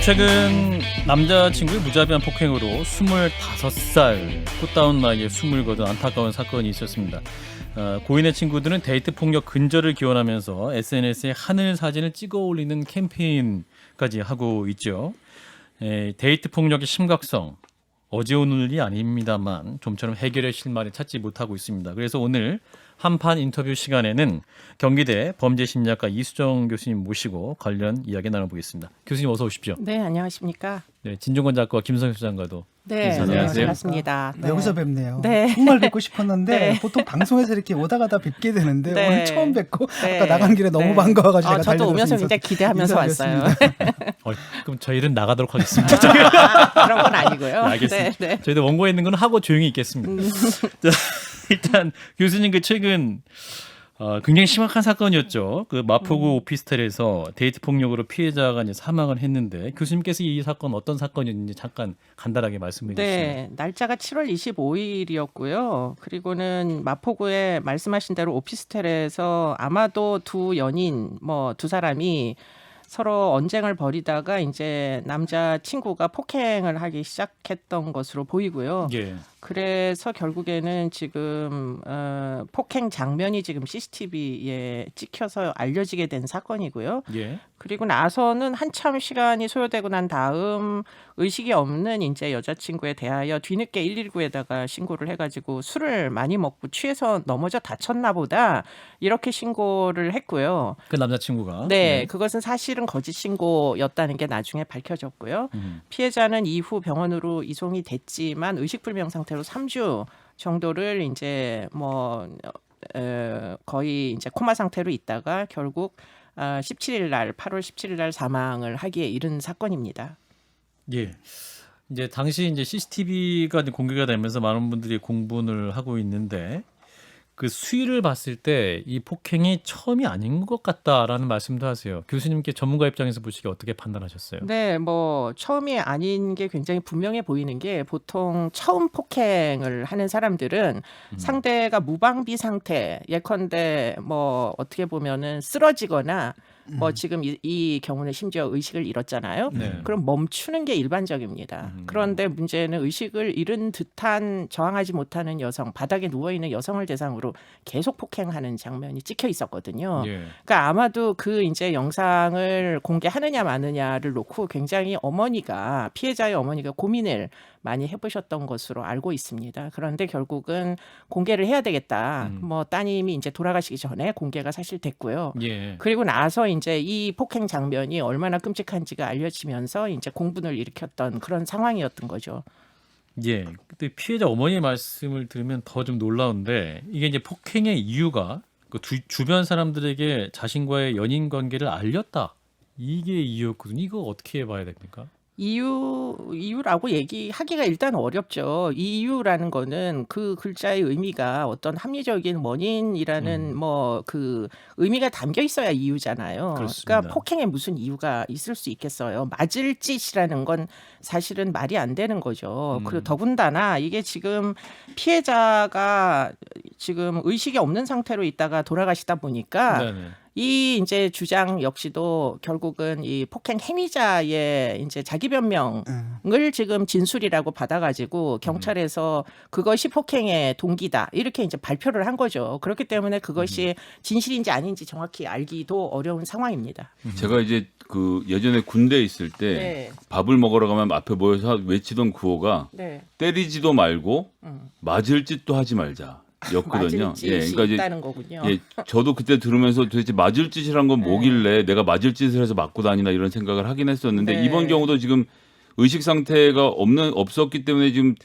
최근 남자친구의 무자비한 폭행으로 25살 꽃다운 나이에 숨을 거둔 안타까운 사건이 있었습니다. 고인의 친구들은 데이트 폭력 근절을 기원하면서 SNS에 하늘 사진을 찍어 올리는 캠페인까지 하고 있죠. 데이트 폭력의 심각성, 어제 오는 일이 아닙니다만 좀처럼 해결의 실마리를 찾지 못하고 있습니다. 그래서 오늘 한판 인터뷰 시간에는 경기대 범죄심리학과 이수정 교수님 모시고 관련 이야기 나눠보겠습니다. 교수님 어서 오십시오. 네, 안녕하십니까. 네, 진종건 작가와 김성현 소장과도 네, 안녕하세요. 반갑습니다. 네. 여기서 뵙네요. 네. 정말 뵙고 싶었는데 네. 보통 방송에서 이렇게 오다 가다 뵙게 되는데 네. 오늘 처음 뵙고 네. 아까 나간 길에 너무 네. 반가워가지고 제가 저도 오면서 달려들어서 굉장히 기대하면서 왔어요. 그럼 저희는 나가도록 하겠습니다. 그런 건 아니고요. 알겠습니다. 네, 네. 저희도 원고에 있는 건 하고 조용히 있겠습니다. 자, 일단 교수님 최근 굉장히 심각한 사건이었죠. 그 마포구 오피스텔에서 데이트 폭력으로 피해자가 이제 사망을 했는데 교수님께서 이 사건 어떤 사건이었는지 잠깐 간단하게 말씀해 주시죠. 네, 날짜가 7월 25일이었고요. 그리고는 마포구에 말씀하신 대로 오피스텔에서 아마도 두 연인, 두 사람이 서로 언쟁을 벌이다가 이제 남자 친구가 폭행을 하기 시작했던 것으로 보이고요. 예. 그래서 결국에는 지금 폭행 장면이 지금 CCTV에 찍혀서 알려지게 된 사건이고요. 예. 그리고 나서는 한참 시간이 소요되고 난 다음 의식이 없는 이제 여자친구에 대하여 뒤늦게 119에다가 신고를 해가지고 술을 많이 먹고 취해서 넘어져 다쳤나 보다 이렇게 신고를 했고요. 그 남자친구가. 네, 그것은 사실은 거짓 신고였다는 게 나중에 밝혀졌고요. 피해자는 이후 병원으로 이송이 됐지만 의식불명 상태로 3주 정도를 이제 거의 이제 코마 상태로 있다가 결국 17일 날 8월 17일 날 사망을 하기에 이른 사건입니다. 예. 이제 당시 이제 CCTV가 공개가 되면서 많은 분들이 공분을 하고 있는데 그 수위를 봤을 때 이 폭행이 처음이 아닌 것 같다라는 말씀도 하세요. 교수님께 전문가 입장에서 보시기에 어떻게 판단하셨어요? 네, 처음이 아닌 게 굉장히 분명해 보이는 게 보통 처음 폭행을 하는 사람들은 상대가 무방비 상태, 예컨대 어떻게 보면은 쓰러지거나 지금 이 경우는 심지어 의식을 잃었잖아요. 네. 그럼 멈추는 게 일반적입니다. 그런데 문제는 의식을 잃은 듯한 저항하지 못하는 여성, 바닥에 누워있는 여성을 대상으로 계속 폭행하는 장면이 찍혀 있었거든요. 예. 그러니까 아마도 그 이제 영상을 공개하느냐 마느냐를 놓고 굉장히 피해자의 어머니가 고민을 많이 해보셨던 것으로 알고 있습니다. 그런데 결국은 공개를 해야 되겠다. 따님이 이제 돌아가시기 전에 공개가 사실 됐고요. 예. 그리고 나서 이제 이 폭행 장면이 얼마나 끔찍한지가 알려지면서 이제 공분을 일으켰던 그런 상황이었던 거죠. 예. 근데 피해자 어머니의 말씀을 들으면 더 좀 놀라운데 이게 이제 폭행의 이유가 그 주변 사람들에게 자신과의 연인 관계를 알렸다. 이게 이유였거든요. 이거 어떻게 봐야 됩니까? 이유라고 얘기하기가 일단 어렵죠. 이 이유라는 거는 그 글자의 의미가 어떤 합리적인 원인이라는 그 의미가 담겨 있어야 이유잖아요. 그렇습니다. 그러니까 폭행에 무슨 이유가 있을 수 있겠어요. 맞을 짓이라는 건 사실은 말이 안 되는 거죠. 그리고 더군다나 이게 지금 피해자가 지금 의식이 없는 상태로 있다가 돌아가시다 보니까 네네. 이 이제 주장 역시도 결국은 이 폭행 행위자의 이제 자기 변명을 지금 진술이라고 받아가지고 경찰에서 그것이 폭행의 동기다 이렇게 이제 발표를 한 거죠. 그렇기 때문에 그것이 진실인지 아닌지 정확히 알기도 어려운 상황입니다. 제가 이제 그 예전에 군대에 있을 때 네. 밥을 먹으러 가면 앞에 모여서 외치던 구호가 네. 때리지도 말고 맞을 짓도 하지 말자. 였거든요. 맞을 짓이 그러니까 있다는 거군요. 저도 그때 들으면서 도대체 맞을 짓이란 건 뭐길래 내가 맞을 짓을 해서 맞고 다니나 이런 생각을 하긴 했었는데 네. 이번 경우도 지금 의식 상태가 없었기 때문에 지금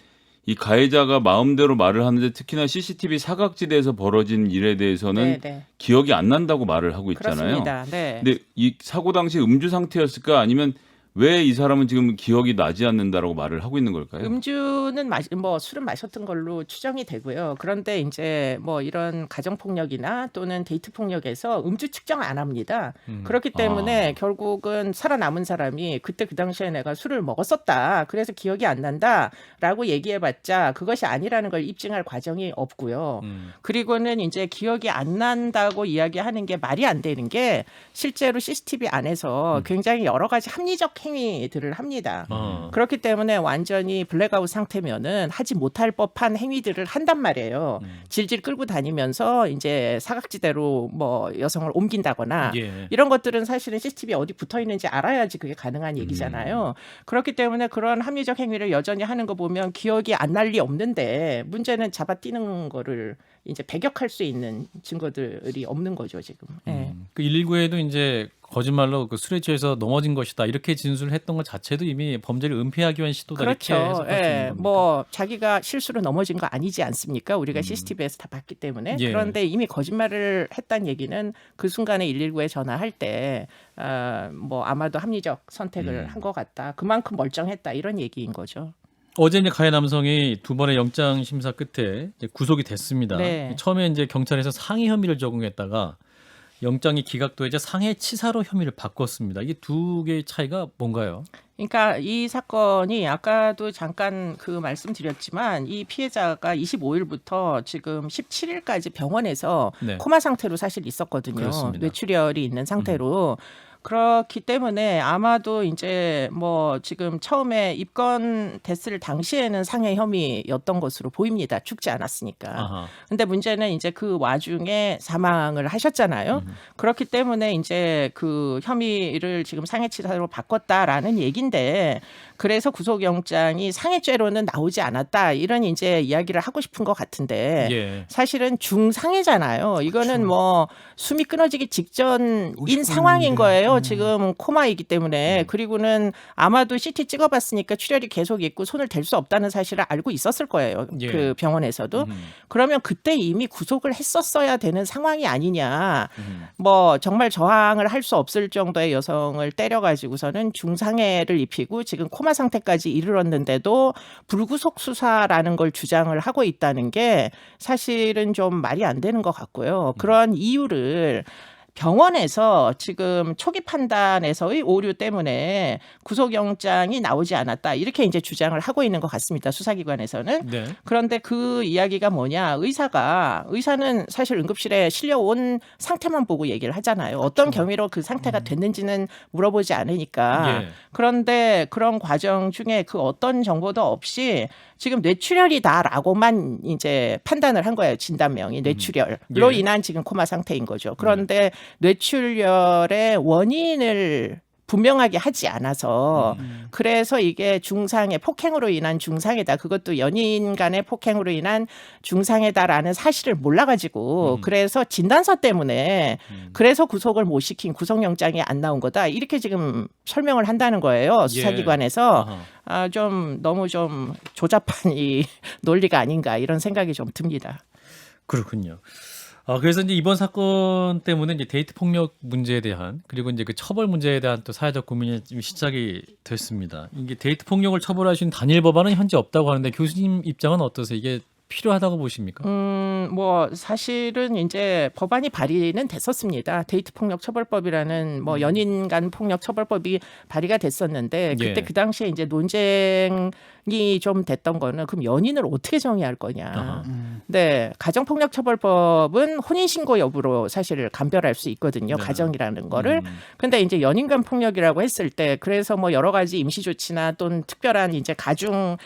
이 가해자가 마음대로 말을 하는데 특히나 CCTV 사각지대에서 벌어진 일에 대해서는 기억이 안 난다고 말을 하고 있잖아요. 그렇습니다. 네. 근데 이 사고 당시 음주 상태였을까 아니면 왜 이 사람은 지금 기억이 나지 않는다라고 말을 하고 있는 걸까요? 음주 술은 마셨던 걸로 추정이 되고요. 그런데 이제 뭐 이런 가정폭력이나 또는 데이트 폭력에서 음주 측정 안 합니다. 그렇기 때문에 결국은 살아남은 사람이 그때 그 당시에 내가 술을 먹었었다. 그래서 기억이 안 난다라고 얘기해봤자 그것이 아니라는 걸 입증할 과정이 없고요. 그리고는 이제 기억이 안 난다고 이야기하는 게 말이 안 되는 게 실제로 CCTV 안에서 굉장히 여러 가지 합리적 행위들을 합니다. 그렇기 때문에 완전히 블랙아웃 상태면은 하지 못할 법한 행위들을 한단 말이에요. 질질 끌고 다니면서 이제 사각지대로 뭐 여성을 옮긴다거나 예. 이런 것들은 사실은 CCTV 어디 붙어 있는지 알아야지 그게 가능한 얘기잖아요. 그렇기 때문에 그런 합리적 행위를 여전히 하는 거 보면 기억이 안 날 리 없는데 문제는 잡아뛰는 거를 이제 배격할 수 있는 증거들이 없는 거죠 지금. 예. 그 119에도 이제 거짓말로 그 술에 취해서 넘어진 것이다 이렇게 진술을 했던 것 자체도 이미 범죄를 은폐하기 위한 시도다 이렇게 그렇죠. 해석할 수 있는 겁니까? 뭐 자기가 실수로 넘어진 거 아니지 않습니까? 우리가 CCTV에서 다 봤기 때문에. 예. 그런데 이미 거짓말을 했다는 얘기는 그 순간에 119에 전화할 때 뭐 아마도 합리적 선택을 한 것 같다. 그만큼 멀쩡했다 이런 얘기인 거죠. 어제 이제 가해 남성이 두 번의 영장 심사 끝에 이제 구속이 됐습니다. 네. 처음에 이제 경찰에서 상해 혐의를 적용했다가 영장이 기각돼 이제 상해치사로 혐의를 바꿨습니다. 이게 두 개의 차이가 뭔가요? 그러니까 이 사건이 아까도 잠깐 그 말씀드렸지만 이 피해자가 25일부터 지금 17일까지 병원에서 네. 코마 상태로 사실 있었거든요. 그렇습니다. 뇌출혈이 있는 상태로. 그렇기 때문에 아마도 이제 뭐 지금 처음에 입건됐을 당시에는 상해 혐의였던 것으로 보입니다. 죽지 않았으니까. 아하. 근데 문제는 이제 그 와중에 사망을 하셨잖아요. 그렇기 때문에 이제 그 혐의를 지금 상해치사로 바꿨다라는 얘긴데 그래서 구속영장이 상해죄로는 나오지 않았다 이런 이제 이야기를 하고 싶은 것 같은데 예. 사실은 중상해잖아요. 이거는 뭐 숨이 끊어지기 직전인 50분 상황인 인데. 거예요. 지금 코마이기 때문에. 그리고는 아마도 CT 찍어봤으니까 출혈이 계속 있고 손을 댈 수 없다는 사실을 알고 있었을 거예요. 예. 그 병원에서도. 그러면 그때 이미 구속을 했었어야 되는 상황이 아니냐. 뭐 정말 저항을 할 수 없을 정도의 여성을 때려가지고서는 중상해를 입히고 지금 코마 상태까지 이르렀는데도 불구속 수사라는 걸 주장을 하고 있다는 게 사실은 좀 말이 안 되는 것 같고요. 그런 이유를 병원에서 지금 초기 판단에서의 오류 때문에 구속영장이 나오지 않았다. 이렇게 이제 주장을 하고 있는 것 같습니다. 수사기관에서는. 네. 그런데 그 이야기가 뭐냐. 의사는 사실 응급실에 실려온 상태만 보고 얘기를 하잖아요. 어떤 경위로 그 상태가 됐는지는 물어보지 않으니까. 예. 그런데 그런 과정 중에 그 어떤 정보도 없이 지금 뇌출혈이다라고만 이제 판단을 한 거예요. 진단명이 뇌출혈로 예. 인한 지금 코마 상태인 거죠. 그런데 뇌출혈의 원인을 분명하게 하지 않아서 그래서 이게 중상해 폭행으로 인한 중상해다. 그것도 연인 간의 폭행으로 인한 중상해다라는 사실을 몰라가지고 그래서 진단서 때문에 그래서 구속을 못 시킨 구속영장이 안 나온 거다. 이렇게 지금 설명을 한다는 거예요. 수사기관에서. 아하. 좀 너무 좀 조잡한 이 논리가 아닌가 이런 생각이 좀 듭니다. 그렇군요. 그래서 이제 이번 사건 때문에 이제 데이트 폭력 문제에 대한 그리고 이제 그 처벌 문제에 대한 또 사회적 고민이 좀 시작이 됐습니다. 이게 데이트 폭력을 처벌할 수 있는 단일 법안은 현재 없다고 하는데 교수님 입장은 어떠세요? 이게 필요하다고 보십니까? 뭐 사실은 이제 법안이 발의는 됐었습니다. 데이트 폭력 처벌법이라는 뭐 연인 간 폭력 처벌법이 발의가 됐었는데 그때 예. 그 당시에 이제 논쟁이 좀 됐던 거는 그럼 연인을 어떻게 정의할 거냐. 아하. 네, 가정폭력 처벌법은 혼인 신고 여부로 사실 감별할 수 있거든요. 네. 가정이라는 거를. 근데 이제 연인 간 폭력이라고 했을 때 그래서 뭐 여러 가지 임시 조치나 또는 특별한 이제 가중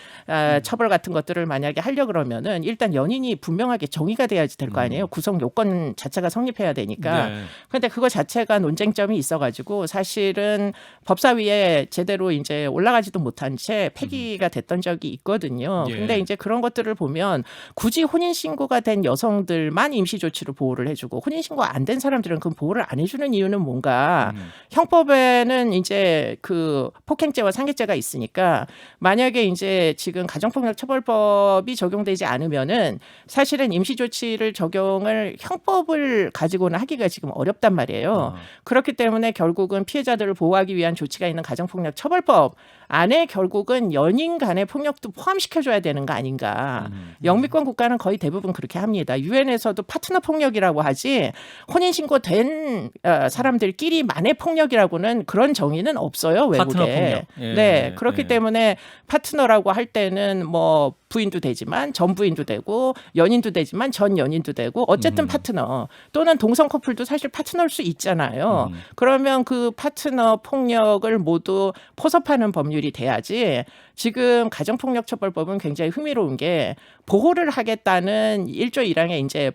처벌 같은 것들을 만약에 하려 그러면은 일단 연인이 분명하게 정의가 돼야지 될 거 아니에요. 구성 요건 자체가 성립해야 되니까. 네. 근데 그거 자체가 논쟁점이 있어가지고 사실은 법사위에 제대로 이제 올라가지도 못한 채 폐기가 됐던 적이 있거든요. 예. 근데 이제 그런 것들을 보면 굳이 혼인 신고가 된 여성들만 임시 조치로 보호를 해주고 혼인 신고 안 된 사람들은 그 보호를 안 해주는 이유는 뭔가? 형법에는 이제 그 폭행죄와 상해죄가 있으니까 만약에 이제 지금 가정폭력 처벌법이 적용되지 않은 않으면은 사실은 임시 조치를 적용을 형법을 가지고는 하기가 지금 어렵단 말이에요. 그렇기 때문에 결국은 피해자들을 보호하기 위한 조치가 있는 가정폭력 처벌법 안에 결국은 연인 간의 폭력도 포함시켜줘야 되는 거 아닌가. 영미권 국가는 거의 대부분 그렇게 합니다. 유엔에서도 파트너 폭력이라고 하지 혼인신고된 사람들끼리만의 폭력이라고는 그런 정의는 없어요. 외국에. 파트너 폭력. 예. 네. 그렇기 예. 때문에 파트너라고 할 때는 뭐 부인도 되지만 전 부인도 되고 연인도 되지만 전 연인도 되고 어쨌든 파트너 또는 동성 커플도 사실 파트너일 수 있잖아요. 그러면 그 파트너 폭력을 모두 포섭하는 법률이 돼야지. 지금 가정폭력처벌법은 굉장히 흥미로운 게 보호를 하겠다는 1조 1항에 이제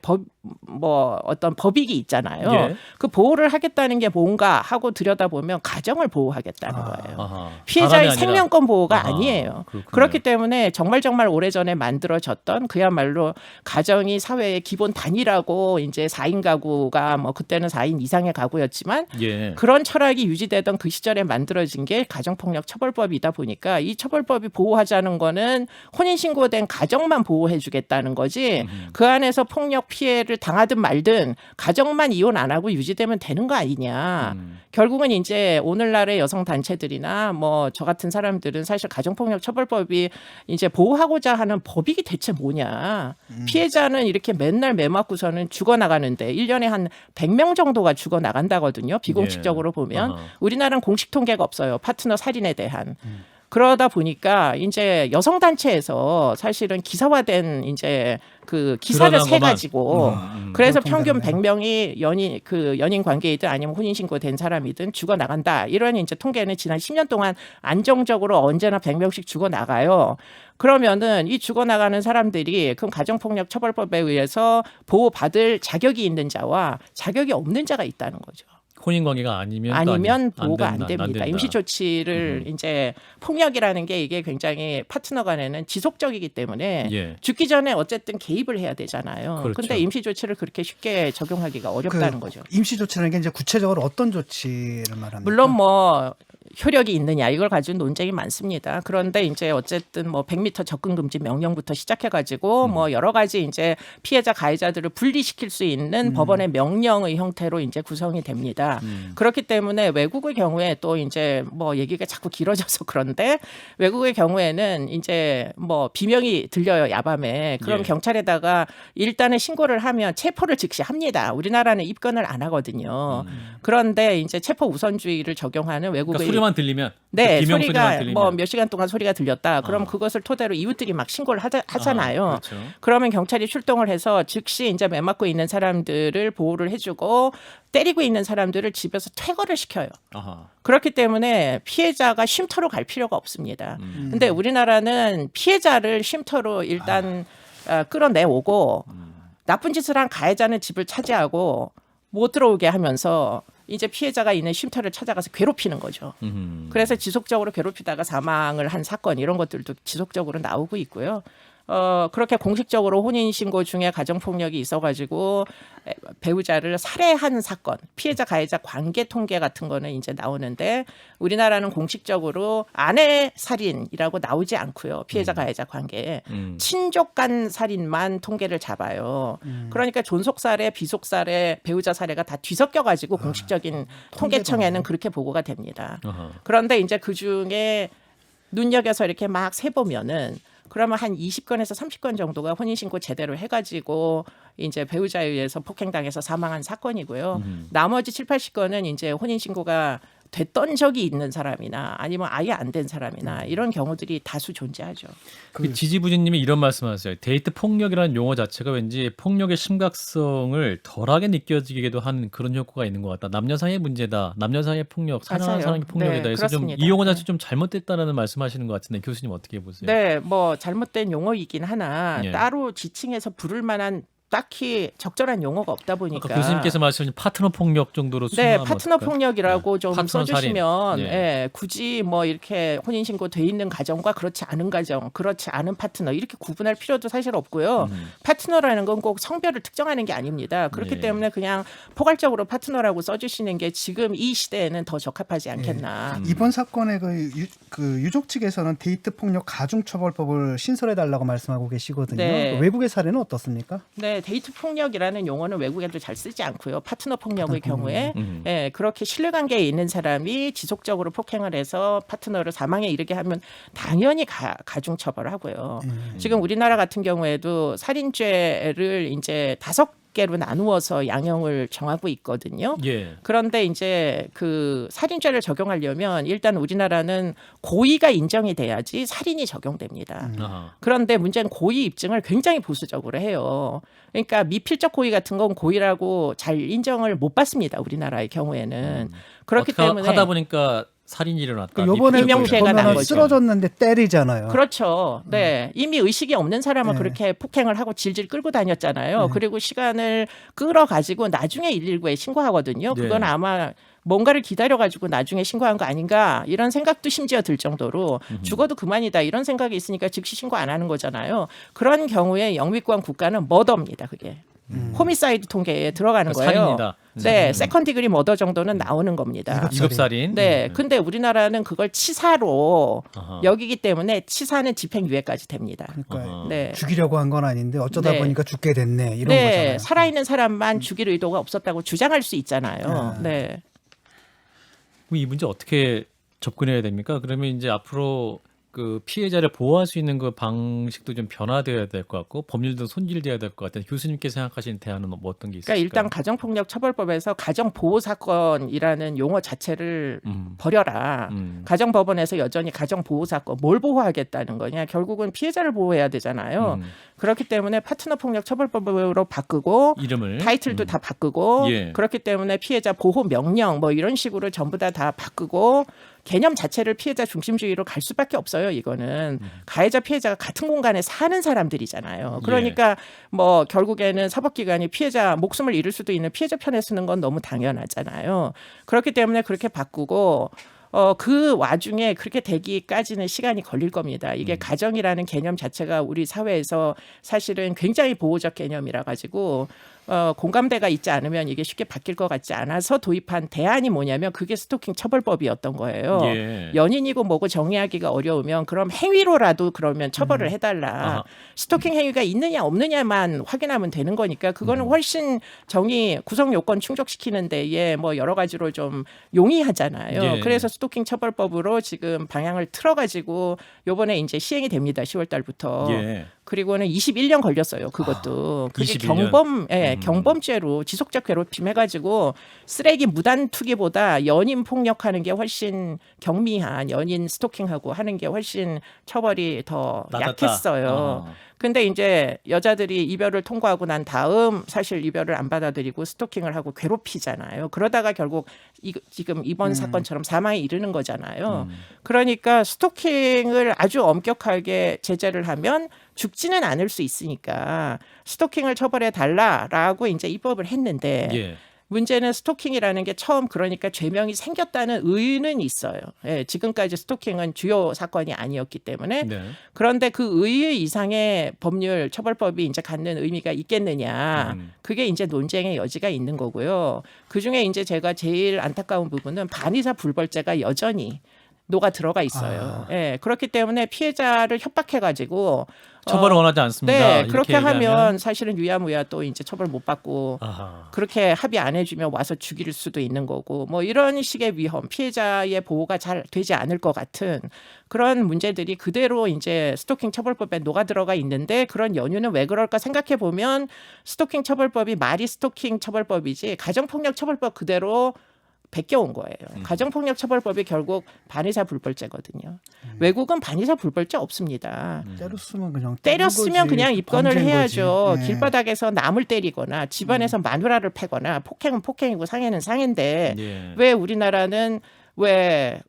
어떤 법익이 있잖아요. 예. 그 보호를 하겠다는 게 뭔가 하고 들여다보면 가정을 보호하겠다는 거예요. 아하. 피해자의 사람이 아니라. 생명권 보호가 아하, 아니에요. 그렇군요. 그렇기 때문에 정말 오래전에 만들어졌던 그야말로 가정이 사회의 기본 단위라고 이제 4인 가구가 뭐 그때는 4인 이상의 가구였지만 예. 그런 철학이 유지되던 그 시절에 만들어진 게 가정폭력 처벌법이다 보니까 이 처벌법이 보호하자는 거는 혼인신고된 가정만 보호해주겠다는 거지 그 안에서 폭력 피해를 당하든 말든 가정만 이혼 안 하고 유지되면 되는 거 아니냐. 결국은 이제 오늘날의 여성 단체들이나 뭐 저 같은 사람들은 사실 가정폭력 처벌법이 이제 보호하고자 하는 법익이 대체 뭐냐. 피해자는 이렇게 맨날 매 맞고서는 죽어나가는데 1년에 한 100명 정도가 죽어나간다거든요. 비공식적으로 보면. 아하. 우리나라는 공식 통계가 없어요. 파트너 살인에 대한. 그러다 보니까 이제 여성 단체에서 사실은 기사화된 이제 그 기사를 드러난 세 것만. 가지고 그래서 그런 평균 통계네요. 100명이 연인 관계이든 아니면 혼인 신고된 사람이든 죽어 나간다. 이런 이제 통계는 지난 10년 동안 안정적으로 언제나 100명씩 죽어 나가요. 그러면은 이 죽어 나가는 사람들이 그럼 가정폭력 처벌법에 의해서 보호받을 자격이 있는 자와 자격이 없는 자가 있다는 거죠. 혼인 관계가 아니면 보호가 안 됩니다. 된다. 임시 조치를 이제 폭력이라는 게 이게 굉장히 파트너 간에는 지속적이기 때문에 예. 죽기 전에 어쨌든 개입을 해야 되잖아요. 그렇죠. 근데 임시 조치를 그렇게 쉽게 적용하기가 어렵다는 거죠. 임시 조치라는 게 이제 구체적으로 어떤 조치를 말합니까? 물론 뭐 효력이 있느냐 이걸 가지고 논쟁이 많습니다. 그런데 이제 어쨌든 뭐 100m 접근 금지 명령부터 시작해가지고 뭐 여러 가지 이제 피해자 가해자들을 분리시킬 수 있는 법원의 명령의 형태로 이제 구성이 됩니다. 그렇기 때문에 외국의 경우에 또 이제 뭐 얘기가 자꾸 길어져서 그런데 외국의 경우에는 이제 뭐 비명이 들려요 야밤에. 그럼 예. 경찰에다가 일단은 신고를 하면 체포를 즉시 합니다. 우리나라는 입건을 안 하거든요. 그런데 이제 체포 우선주의를 적용하는 외국의 그러니까 소리만 들리면 네, 비명 소리가 들리면 뭐 몇 시간 동안 소리가 들렸다. 그럼 그것을 토대로 이웃들이 막 신고를 하잖아요. 그렇죠. 그러면 경찰이 출동을 해서 즉시 이제 매 맞고 있는 사람들을 보호를 해주고 때리고 있는 사람들을 집에서 퇴거를 시켜요. 아하. 그렇기 때문에 피해자가 쉼터로 갈 필요가 없습니다. 근데 우리나라는 피해자를 쉼터로 일단 끌어내오고 나쁜 짓을 한 가해자는 집을 차지하고 못 들어오게 하면서 이제 피해자가 있는 쉼터를 찾아가서 괴롭히는 거죠. 그래서 지속적으로 괴롭히다가 사망을 한 사건 이런 것들도 지속적으로 나오고 있고요. 그렇게 공식적으로 혼인신고 중에 가정폭력이 있어가지고 배우자를 살해한 사건, 피해자 가해자 관계 통계 같은 거는 이제 나오는데 우리나라는 공식적으로 아내 살인이라고 나오지 않고요. 피해자 가해자 관계에 친족 간 살인만 통계를 잡아요. 그러니까 존속살해, 비속살해, 배우자 살해가 다 뒤섞여가지고 공식적인 통계청에는 그렇게 보고가 됩니다. 아하. 그런데 이제 그 중에 눈여겨서 이렇게 막 세보면은 그러면 한 20건에서 30건 정도가 혼인신고 제대로 해가지고 이제 배우자에 의해서 폭행당해서 사망한 사건이고요. 나머지 7, 80건은 이제 혼인신고가 됐던 적이 있는 사람이나 아니면 아예 안 된 사람이나 이런 경우들이 다수 존재하죠. 그 지지부진님이 이런 말씀하셨어요. 데이트 폭력이라는 용어 자체가 왠지 폭력의 심각성을 덜하게 느껴지게도 하는 그런 효과가 있는 것 같다. 남녀 사이의 문제다. 남녀 사이의 폭력, 사랑하는 맞아요. 사람의 폭력이다. 네, 그래서 좀 그렇습니다. 이 용어 자체 좀 잘못됐다라는 말씀하시는 것 같은데 교수님 어떻게 보세요? 네, 뭐 잘못된 용어이긴 하나 예. 따로 지칭해서 부를 만한 딱히 적절한 용어가 없다 보니까 아까 교수님께서 말씀하신 파트너 폭력 정도로 네, 순화하면 파트너 어떨까요? 폭력이라고 좀 파트너 써주시면 살인. 예, 굳이 뭐 이렇게 혼인신고 돼 있는 가정과 그렇지 않은 가정, 그렇지 않은 파트너 이렇게 구분할 필요도 사실 없고요. 파트너라는 건 꼭 성별을 특정하는 게 아닙니다. 그렇기 예. 때문에 그냥 포괄적으로 파트너라고 써주시는 게 지금 이 시대에는 더 적합하지 않겠나. 이번 사건의 그 유족 측에서는 데이트 폭력 가중처벌법을 신설해 달라고 말씀하고 계시거든요. 네. 외국의 사례는 어떻습니까? 네, 데이트 폭력이라는 용어는 외국에도 잘 쓰지 않고요. 파트너 폭력의 경우에 예, 그렇게 신뢰관계에 있는 사람이 지속적으로 폭행을 해서 파트너를 사망에 이르게 하면 당연히 가중 처벌을 하고요. 지금 우리나라 같은 경우에도 살인죄를 이제 5개로 나누어서 양형을 정하고 있거든요. 예. 그런데 이제 그 살인죄를 적용하려면 일단 우리나라는 고의가 인정이 돼야지 살인이 적용됩니다. 아하. 그런데 문제는 고의 입증을 굉장히 보수적으로 해요. 그러니까 미필적 고의 같은 건 고의라고 잘 인정을 못 받습니다. 우리나라의 경우에는. 그렇기 어떻게 때문에 하다 보니까 살인이 일어났다. 요번에 인명피해가 난 보면은 거죠. 쓰러졌는데 때리잖아요. 그렇죠. 네. 이미 의식이 없는 사람을 네. 그렇게 폭행을 하고 질질 끌고 다녔잖아요. 그리고 시간을 끌어가지고 나중에 119에 신고하거든요. 네. 그건 아마 뭔가를 기다려가지고 나중에 신고한 거 아닌가 이런 생각도 심지어 들 정도로 죽어도 그만이다 이런 생각이 있으니까 즉시 신고 안 하는 거잖아요. 그런 경우에 영미권 국가는 머더입니다. 그게. 호미사이드 통계에 들어가는 거예요. 살인이다. 네, 세컨 디그리 머더 정도는 나오는 겁니다. 이급살인. 네, 근데 우리나라는 그걸 치사로 아하. 여기기 때문에 치사는 집행유예까지 됩니다. 그러니까 네. 죽이려고 한 건 아닌데 어쩌다 네. 보니까 죽게 됐네 이런 네, 거잖아요. 살아있는 사람만 죽일 의도가 없었다고 주장할 수 있잖아요. 네. 이 문제 어떻게 접근해야 됩니까? 그러면 이제 앞으로 그 피해자를 보호할 수 있는 그 방식도 좀 변화되어야 될 것 같고 법률도 손질돼야 될 것 같아요. 교수님께서 생각하시는 대안은 뭐 어떤 게 있을까요? 그러니까 일단 가정폭력 처벌법에서 가정보호사건이라는 용어 자체를 버려라. 가정법원에서 여전히 가정보호사건 뭘 보호하겠다는 거냐. 결국은 피해자를 보호해야 되잖아요. 그렇기 때문에 파트너 폭력 처벌법으로 바꾸고 이름을 타이틀도 다 바꾸고 예. 그렇기 때문에 피해자 보호 명령 뭐 이런 식으로 전부 다 바꾸고 개념 자체를 피해자 중심주의로 갈 수밖에 없어요. 이거는 가해자 피해자가 같은 공간에 사는 사람들이잖아요. 그러니까 뭐 결국에는 사법기관이 피해자 목숨을 잃을 수도 있는 피해자 편에 서는 건 너무 당연하잖아요. 그렇기 때문에 그렇게 바꾸고 그 와중에 그렇게 되기까지는 시간이 걸릴 겁니다. 이게 가정이라는 개념 자체가 우리 사회에서 사실은 굉장히 보호적 개념이라 가지고 공감대가 있지 않으면 이게 쉽게 바뀔 것 같지 않아서 도입한 대안이 뭐냐면 그게 스토킹 처벌법이었던 거예요. 예. 연인이고 뭐고 정의하기가 어려우면 그럼 행위로라도 그러면 처벌을 해달라. 아하. 스토킹 행위가 있느냐 없느냐만 확인하면 되는 거니까 그거는 훨씬 정의 구성 요건 충족시키는 데에 뭐 여러 가지로 좀 용이하잖아요. 예. 그래서 스토킹 처벌법으로 지금 방향을 틀어가지고 요번에 이제 시행이 됩니다. 10월 달부터. 예. 그리고는 21년 걸렸어요. 그것도. 그게 21년? 경범죄로 지속적 괴롭힘 해가지고 쓰레기 무단 투기보다 연인 폭력하는 게 훨씬 경미한 연인 스토킹하고 하는 게 훨씬 처벌이 더 낮았다. 약했어요. 근데 이제 여자들이 이별을 통과하고 난 다음 사실 이별을 안 받아들이고 스토킹을 하고 괴롭히잖아요. 그러다가 결국 지금 이번 사건처럼 사망에 이르는 거잖아요. 그러니까 스토킹을 아주 엄격하게 제재를 하면 죽지는 않을 수 있으니까 스토킹을 처벌해 달라라고 이제 입법을 했는데 예. 문제는 스토킹이라는 게 처음 그러니까 죄명이 생겼다는 의의는 있어요. 예, 지금까지 스토킹은 주요 사건이 아니었기 때문에 네. 그런데 그 의의 이상의 법률 처벌법이 이제 갖는 의미가 있겠느냐. 그게 이제 논쟁의 여지가 있는 거고요. 그중에 이제 제가 제일 안타까운 부분은 반의사 불벌죄가 여전히 녹아 들어가 있어요. 예, 그렇기 때문에 피해자를 협박해가지고 처벌을 원하지 않습니다. 네, 이렇게 그렇게 하면 얘기하면. 사실은 유야무야 또 이제 처벌 못 받고 아하. 그렇게 합의 안 해주면 와서 죽일 수도 있는 거고 뭐 이런 식의 위험, 피해자의 보호가 잘 되지 않을 것 같은 그런 문제들이 그대로 이제 스토킹 처벌법에 녹아 들어가 있는데 그런 연유는 왜 그럴까 생각해 보면 스토킹 처벌법이 말이 스토킹 처벌법이지 가정폭력 처벌법 그대로 베껴온 거예요. 가정폭력 처벌법이 결국 반의사 불벌죄거든요. 외국은 반의사 불벌죄 없습니다. 때렸으면 그냥 때렸으면 그냥 입건을 범죄인 해야죠. 거지. 네. 길바닥에서 남을 때리거나 집안에서 마누라를 패거나 폭행은 폭행이고 상해는 상해인데 예. 왜 우리나라는 왜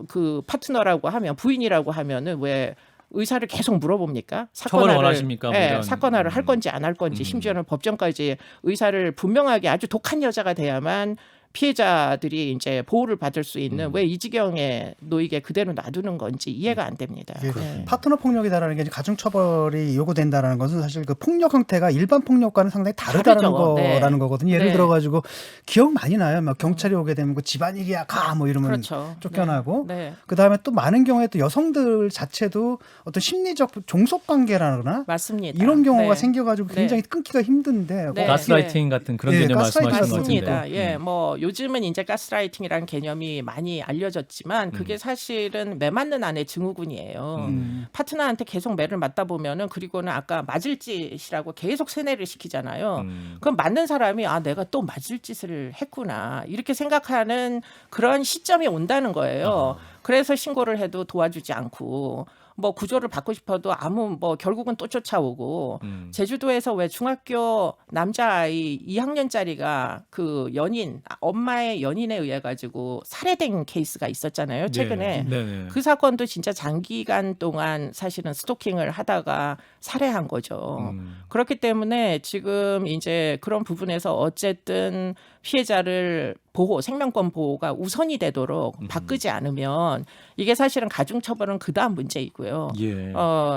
그 파트너라고 하면 부인이라고 하면은 왜 의사를 계속 물어봅니까? 처벌을 원하십니까? 뭐 이런. 사건화를 할 건지 안 할 건지 심지어는 법정까지 의사를 분명하게 아주 독한 여자가 돼야만 피해자들이 이제 보호를 받을 수 있는 왜 이 지경에 놓이게 그대로 놔두는 건지 이해가 안 됩니다. 이게 네. 파트너 폭력이다라는 게 이제 가중처벌이 요구된다라는 것은 사실 그 폭력 형태가 일반 폭력과는 상당히 다르다는 다르죠. 거라는 네. 거거든요. 예를 네. 들어가지고 기억 많이 나요. 막 경찰이 오게 되면 그 집안일이야 가 뭐 이러면 그렇죠. 쫓겨나고 네. 그 다음에 또 많은 경우에 또 여성들 자체도 어떤 심리적 종속 관계라거나 맞습니다. 이런 경우가 네. 생겨가지고 굉장히 끊기가 힘든데 네. 가스라이팅 같은 그런 예, 개념 가스라이팅 말씀하시는 것 맞습니다. 같은데. 예, 뭐 요즘은 이제 가스라이팅이라는 개념이 많이 알려졌지만 그게 사실은 매 맞는 아내 증후군이에요. 파트너한테 계속 매를 맞다 보면은 그리고는 아까 맞을 짓이라고 계속 세뇌를 시키잖아요. 그럼 맞는 사람이 아 내가 또 맞을 짓을 했구나 이렇게 생각하는 그런 시점이 온다는 거예요. 그래서 신고를 해도 도와주지 않고 뭐 구조를 받고 싶어도 아무 뭐 결국은 또 쫓아오고 제주도에서 왜 중학교 남자아이 2학년짜리가 그 연인 엄마의 연인에 의해 가지고 살해된 케이스가 있었잖아요 최근에. 네. 그 사건도 진짜 장기간 동안 사실은 스토킹을 하다가 살해한 거죠. 그렇기 때문에 지금 이제 그런 부분에서 어쨌든 피해자를 보호, 생명권 보호가 우선이 되도록 바꾸지 않으면 이게 사실은 가중처벌은 그다음 문제이고요. 예.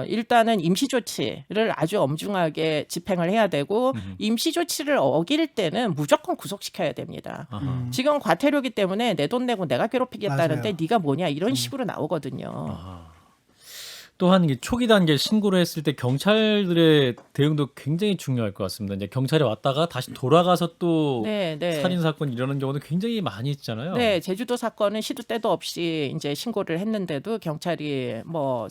일단은 임시조치를 아주 엄중하게 집행을 해야 되고 임시조치를 어길 때는 무조건 구속시켜야 됩니다. 아하. 지금 과태료기 때문에 내 돈 내고 내가 괴롭히겠다는데 맞아요. 네가 뭐냐 이런 식으로 나오거든요. 아하. 또한 이게 초기 단계 신고를 했을 때 경찰들의 대응도 굉장히 중요할 것 같습니다. 이제 경찰이 왔다가 다시 돌아가서 또 네, 네. 살인 사건 이러는 경우도 굉장히 많이 있잖아요. 네, 제주도 사건은 시도 때도 없이 이제 신고를 했는데도 경찰이 뭐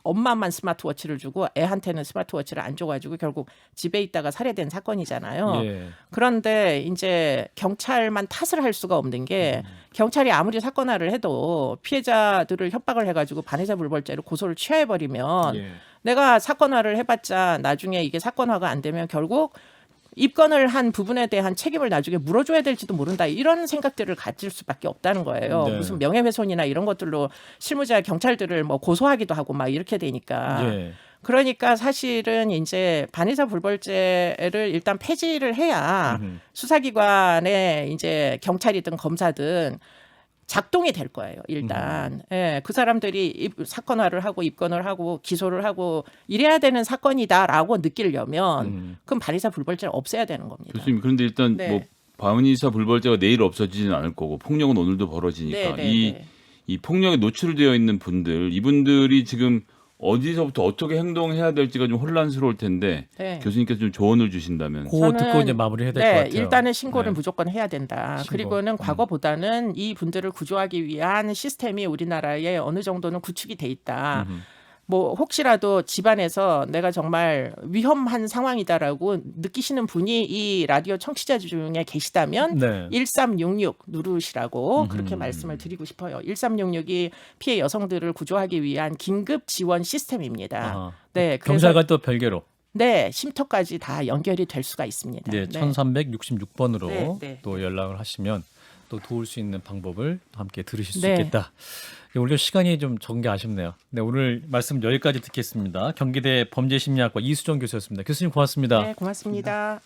엄마만 스마트워치를 주고 애한테는 스마트워치를 안 줘가지고 결국 집에 있다가 살해된 사건이잖아요. 예. 그런데 이제 경찰만 탓을 할 수가 없는 게 경찰이 아무리 사건화를 해도 피해자들을 협박을 해가지고 반의사 불벌죄로 고소를 취하해버리면 예. 내가 사건화를 해봤자 나중에 이게 사건화가 안 되면 결국 입건을 한 부분에 대한 책임을 나중에 물어줘야 될지도 모른다 이런 생각들을 가질 수밖에 없다는 거예요. 네. 무슨 명예훼손이나 이런 것들로 실무자 경찰들을 뭐 고소하기도 하고 막 이렇게 되니까. 예. 그러니까 사실은 이제 반의사 불벌죄를 일단 폐지를 해야 수사기관에 이제 경찰이든 검사든 작동이 될 거예요. 일단 예, 그 사람들이 사건화를 하고 입건을 하고 기소를 하고 이래야 되는 사건이다라고 느끼려면 그럼 반의사 불벌죄를 없애야 되는 겁니다. 교수님 그런데 일단 네. 뭐 반의사 불벌죄가 내일 없어지지는 않을 거고 폭력은 오늘도 벌어지니까 네, 네. 이 폭력에 노출되어 있는 분들 이분들이 지금 어디서부터 어떻게 행동해야 될지가 좀 혼란스러울 텐데 네. 교수님께서 좀 조언을 주신다면 그거 듣고 이제 마무리해야 될 것 같아요. 일단은 신고를 네. 무조건 해야 된다. 신고. 그리고는 과거보다는 이 분들을 구조하기 위한 시스템이 우리나라에 어느 정도는 구축이 돼 있다. 뭐 혹시라도 집안에서 내가 정말 위험한 상황이다라고 느끼시는 분이 이 라디오 청취자 중에 계시다면 네. 1366 누르시라고 그렇게 말씀을 드리고 싶어요. 1366이 피해 여성들을 구조하기 위한 긴급 지원 시스템입니다. 아하. 네, 그래서 경찰과 또 별개로 네, 쉼터까지 다 연결이 될 수가 있습니다. 네, 1366번으로 네, 네. 또 연락을 하시면 또 도울 수 있는 방법을 또 함께 들으실 수 네. 있겠다. 오늘 시간이 좀 적은 게 아쉽네요. 네, 오늘 말씀 여기까지 듣겠습니다. 경기대 범죄심리학과 이수정 교수였습니다. 교수님 고맙습니다. 네, 고맙습니다.